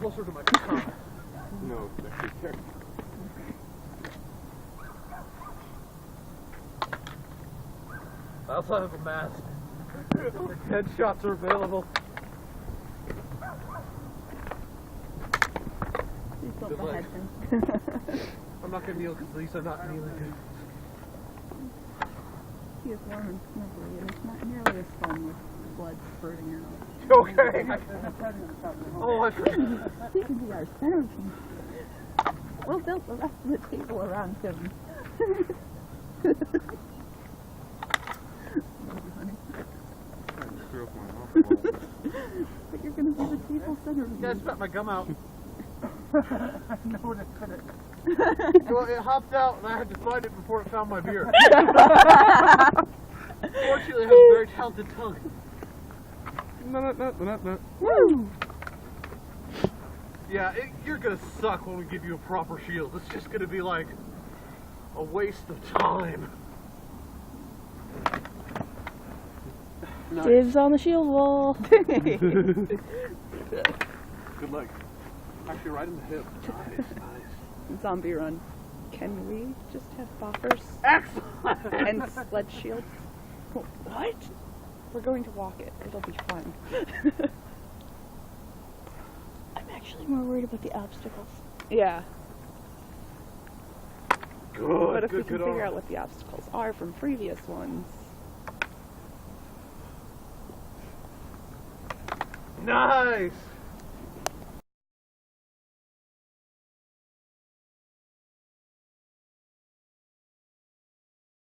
closer to my car. No, that's there. I also have a mask. Headshots are available. Good luck. I'm not gonna kneel because these are not kneeling. He is warm and snuggly, and it's not nearly as fun with blood spurting out. Okay. Oh, I forgot. He can be our centerpiece. We'll build the rest of the table around him. But you're gonna be the table centerpiece. Yeah, I spat my gum out. I know to put it. Well, it hopped out and I had to find it before it found my beard. Fortunately, I have a very talented tongue. Woo! Yeah, you're gonna suck when we give you a proper shield. It's just gonna be like a waste of time. Nice. Dibs on the shield wall. Good luck. Actually, right in the hip. Nice, nice. Zombie run. Can we just have boppers? Excellent! And sled shields? What? We're going to walk it. It'll be fun. I'm actually more worried about the obstacles. Yeah. Good, But if we good, can good figure on. out what the obstacles are from previous ones. Nice!